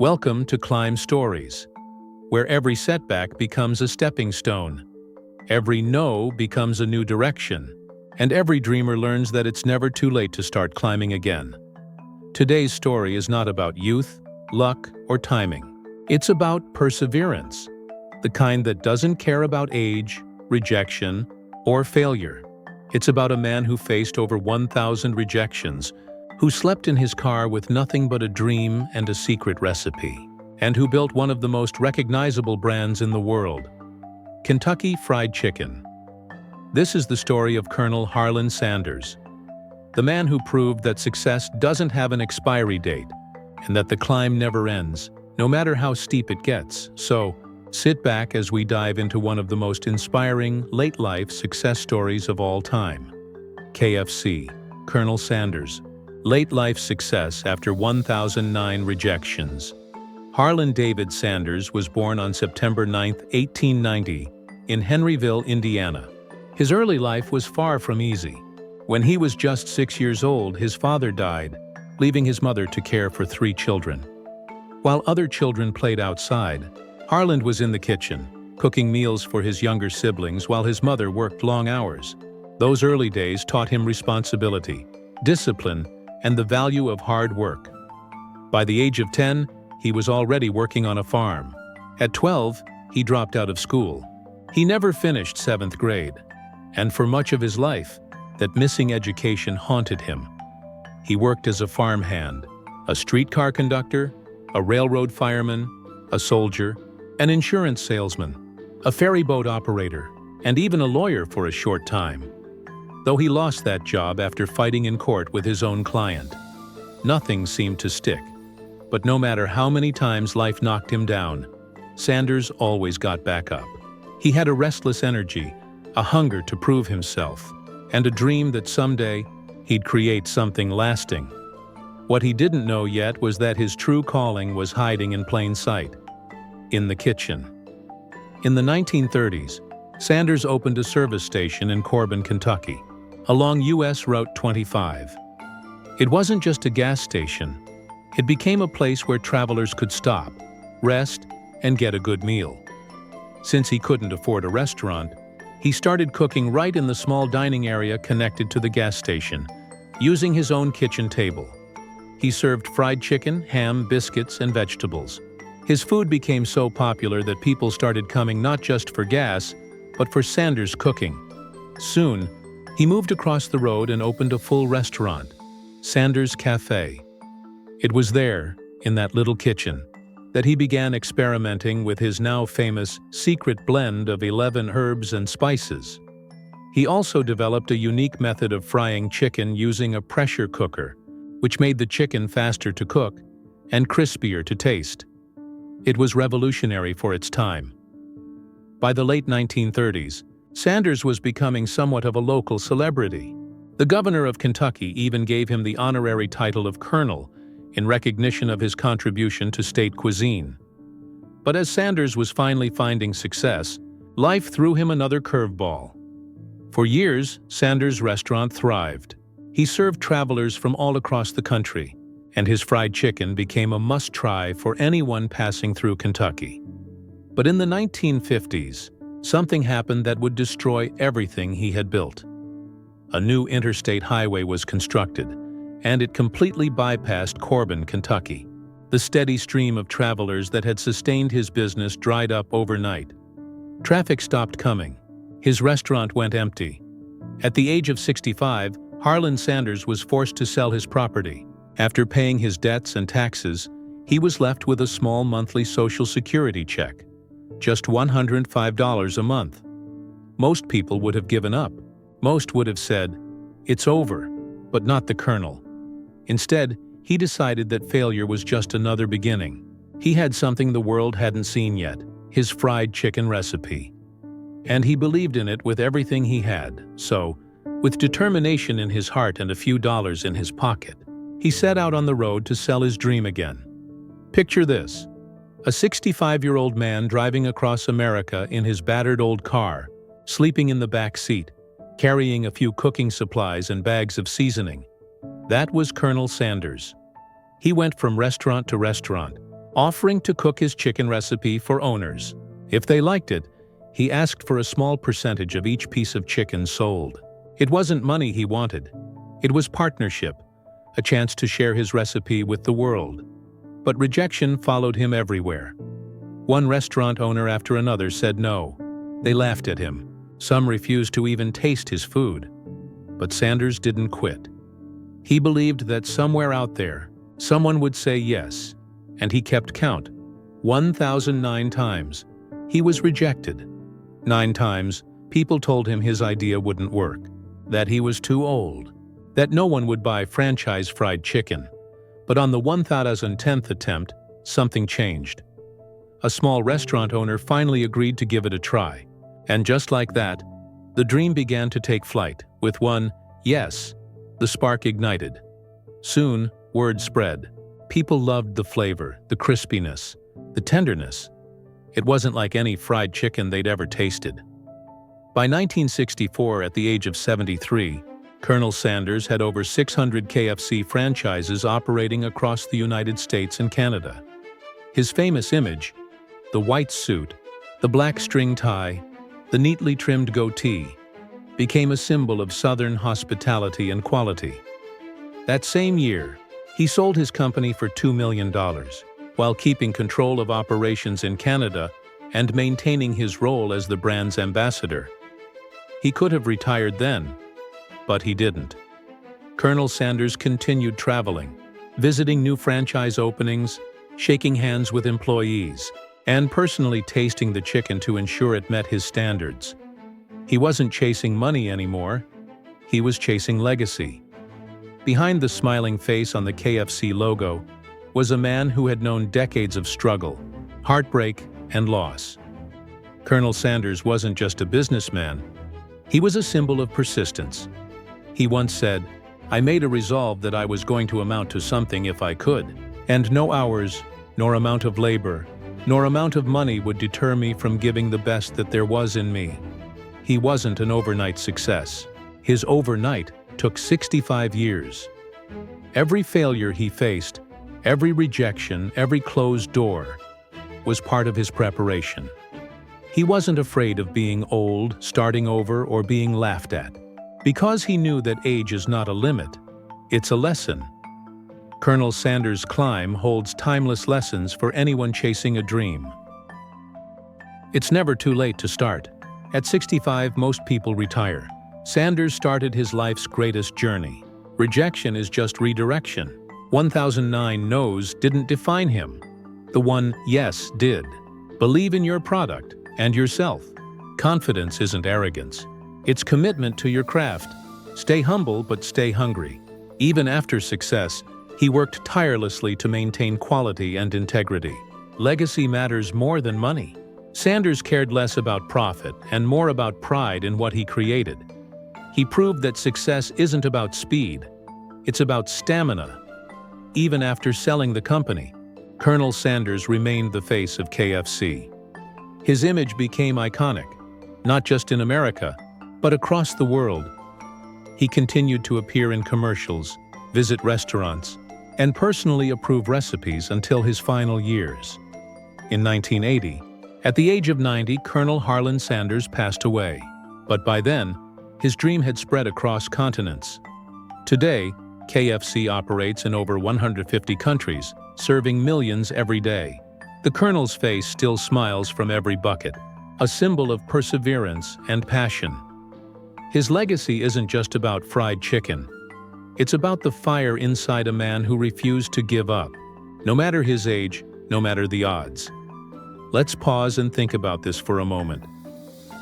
Welcome to Climb Stories, where every setback becomes a stepping stone, every no becomes a new direction, and every dreamer learns that it's never too late to start climbing again. Today's story is not about youth, luck, or timing. It's about perseverance, the kind that doesn't care about age, rejection, or failure. It's about a man who faced over 1,000 rejections, who slept in his car with nothing but a dream and a secret recipe, and who built one of the most recognizable brands in the world, Kentucky Fried Chicken. This is the story of Colonel Harland Sanders, the man who proved that success doesn't have an expiry date and that the climb never ends, no matter how steep it gets. So, sit back as we dive into one of the most inspiring late-life success stories of all time. KFC, Colonel Sanders. Late-life success after 1,009 rejections. Harland David Sanders was born on September 9, 1890, in Henryville, Indiana. His early life was far from easy. When he was just 6 years old, his father died, leaving his mother to care for 3 children. While other children played outside, Harland was in the kitchen, cooking meals for his younger siblings while his mother worked long hours. Those early days taught him responsibility, discipline, and the value of hard work. By the age of 10, he was already working on a farm. At 12, he dropped out of school. He never finished 7th grade, and for much of his life, that missing education haunted him. He worked as a farmhand, a streetcar conductor, a railroad fireman, a soldier, an insurance salesman, a ferryboat operator, and even a lawyer for a short time. Though he lost that job after fighting in court with his own client. Nothing seemed to stick. But no matter how many times life knocked him down, Sanders always got back up. He had a restless energy, a hunger to prove himself, and a dream that someday he'd create something lasting. What he didn't know yet was that his true calling was hiding in plain sight, in the kitchen. In the 1930s, Sanders opened a service station in Corbin, Kentucky, along U.S. Route 25. It wasn't just a gas station. It became a place where travelers could stop, rest, and get a good meal. Since he couldn't afford a restaurant, he started cooking right in the small dining area connected to the gas station, using his own kitchen table. He served fried chicken, ham, biscuits, and vegetables. His food became so popular that people started coming not just for gas, but for Sanders' cooking. Soon, he moved across the road and opened a full restaurant, Sanders Cafe. It was there, in that little kitchen, that he began experimenting with his now famous secret blend of 11 herbs and spices. He also developed a unique method of frying chicken using a pressure cooker, which made the chicken faster to cook and crispier to taste. It was revolutionary for its time. By the late 1930s, Sanders was becoming somewhat of a local celebrity. The governor of Kentucky even gave him the honorary title of colonel in recognition of his contribution to state cuisine. But as Sanders was finally finding success, life threw him another curveball. For years, Sanders' restaurant thrived. He served travelers from all across the country, and his fried chicken became a must-try for anyone passing through Kentucky. But in the 1950s, something happened that would destroy everything he had built. A new interstate highway was constructed, and it completely bypassed Corbin, Kentucky. The steady stream of travelers that had sustained his business dried up overnight. Traffic stopped coming. His restaurant went empty. At the age of 65, Harland Sanders was forced to sell his property. After paying his debts and taxes, he was left with a small monthly Social Security check, just $105 a month. Most people would have given up. Most would have said, "It's over," but not the colonel. Instead, he decided that failure was just another beginning. He had something the world hadn't seen yet, his fried chicken recipe. And he believed in it with everything he had, so, with determination in his heart and a few dollars in his pocket, he set out on the road to sell his dream again. Picture this: a 65-year-old man driving across America in his battered old car, sleeping in the back seat, carrying a few cooking supplies and bags of seasoning. That was Colonel Sanders. He went from restaurant to restaurant, offering to cook his chicken recipe for owners. If they liked it, he asked for a small percentage of each piece of chicken sold. It wasn't money he wanted. It was partnership, a chance to share his recipe with the world. But rejection followed him everywhere. One restaurant owner after another said no. They laughed at him. Some refused to even taste his food. But Sanders didn't quit. He believed that somewhere out there, someone would say yes, and he kept count. 1,009 times, he was rejected. 9 times, people told him his idea wouldn't work, that he was too old, that no one would buy franchise fried chicken. But on the 1,010th attempt, something changed. A small restaurant owner finally agreed to give it a try. And just like that, the dream began to take flight. With one yes, the spark ignited. Soon, word spread. People loved the flavor, the crispiness, the tenderness. It wasn't like any fried chicken they'd ever tasted. By 1964, at the age of 73, Colonel Sanders had over 600 KFC franchises operating across the United States and Canada. His famous image, the white suit, the black string tie, the neatly trimmed goatee, became a symbol of Southern hospitality and quality. That same year, he sold his company for $2 million, while keeping control of operations in Canada and maintaining his role as the brand's ambassador. He could have retired then, but he didn't. Colonel Sanders continued traveling, visiting new franchise openings, shaking hands with employees, and personally tasting the chicken to ensure it met his standards. He wasn't chasing money anymore. He was chasing legacy. Behind the smiling face on the KFC logo was a man who had known decades of struggle, heartbreak, and loss. Colonel Sanders wasn't just a businessman. He was a symbol of persistence. He once said, "I made a resolve that I was going to amount to something if I could, and no hours, nor amount of labor, nor amount of money would deter me from giving the best that there was in me." He wasn't an overnight success. His overnight took 65 years. Every failure he faced, every rejection, every closed door, was part of his preparation. He wasn't afraid of being old, starting over, or being laughed at, because he knew that age is not a limit, it's a lesson. Colonel Sanders' climb holds timeless lessons for anyone chasing a dream. It's never too late to start. At 65, most people retire. Sanders started his life's greatest journey. Rejection is just redirection. 1,009 no's didn't define him. The one yes did. Believe in your product and yourself. Confidence isn't arrogance. It's commitment to your craft. Stay humble, but stay hungry. Even after success, he worked tirelessly to maintain quality and integrity. Legacy matters more than money. Sanders cared less about profit and more about pride in what he created. He proved that success isn't about speed, it's about stamina. Even after selling the company, Colonel Sanders remained the face of KFC. His image became iconic, not just in America, but across the world. He continued to appear in commercials, visit restaurants, and personally approve recipes until his final years. In 1980, at the age of 90, Colonel Harland Sanders passed away. But by then, his dream had spread across continents. Today, KFC operates in over 150 countries, serving millions every day. The Colonel's face still smiles from every bucket, a symbol of perseverance and passion. His legacy isn't just about fried chicken. It's about the fire inside a man who refused to give up, no matter his age, no matter the odds. Let's pause and think about this for a moment.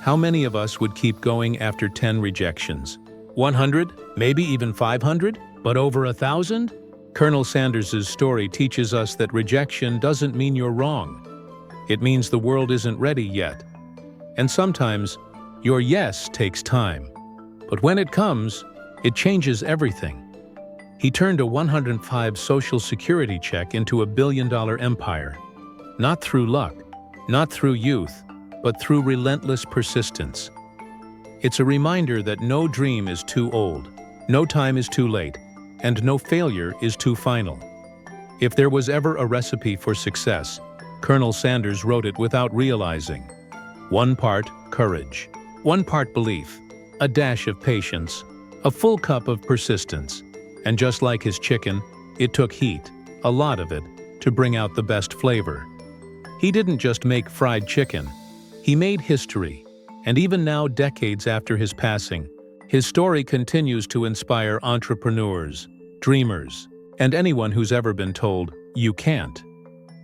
How many of us would keep going after 10 rejections? 100? Maybe even 500? But over 1,000? Colonel Sanders' story teaches us that rejection doesn't mean you're wrong. It means the world isn't ready yet. And sometimes, your yes takes time. But when it comes, it changes everything. He turned a 105 Social Security check into a billion-dollar empire. Not through luck, not through youth, but through relentless persistence. It's a reminder that no dream is too old, no time is too late, and no failure is too final. If there was ever a recipe for success, Colonel Sanders wrote it without realizing. 1 part courage, 1 part belief, a dash of patience, a full cup of persistence. And just like his chicken, it took heat, a lot of it, to bring out the best flavor. He didn't just make fried chicken, he made history. And even now, decades after his passing, his story continues to inspire entrepreneurs, dreamers, and anyone who's ever been told, "You can't."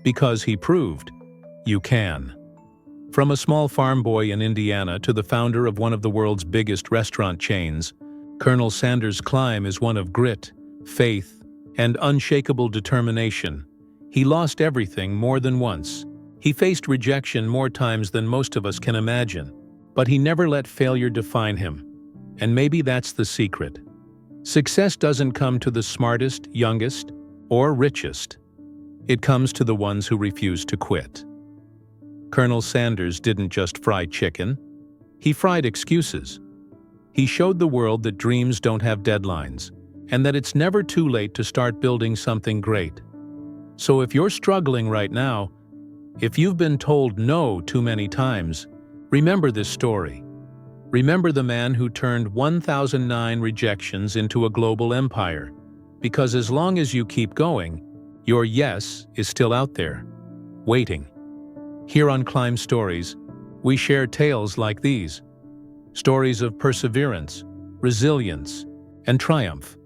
Because he proved, you can. From a small farm boy in Indiana to the founder of one of the world's biggest restaurant chains, Colonel Sanders' climb is one of grit, faith, and unshakable determination. He lost everything more than once. He faced rejection more times than most of us can imagine, but he never let failure define him. And maybe that's the secret. Success doesn't come to the smartest, youngest, or richest. It comes to the ones who refuse to quit. Colonel Sanders didn't just fry chicken. He fried excuses. He showed the world that dreams don't have deadlines, and that it's never too late to start building something great. So if you're struggling right now, if you've been told no too many times, remember this story. Remember the man who turned 1,009 rejections into a global empire. Because as long as you keep going, your yes is still out there, waiting. Here on Climb Stories, we share tales like these. Stories of perseverance, resilience, and triumph.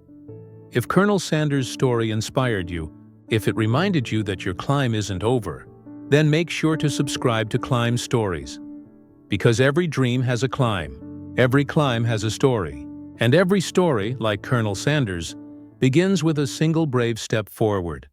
If Colonel Sanders' story inspired you, if it reminded you that your climb isn't over, then make sure to subscribe to Climb Stories. Because every dream has a climb, every climb has a story, and every story, like Colonel Sanders, begins with a single brave step forward.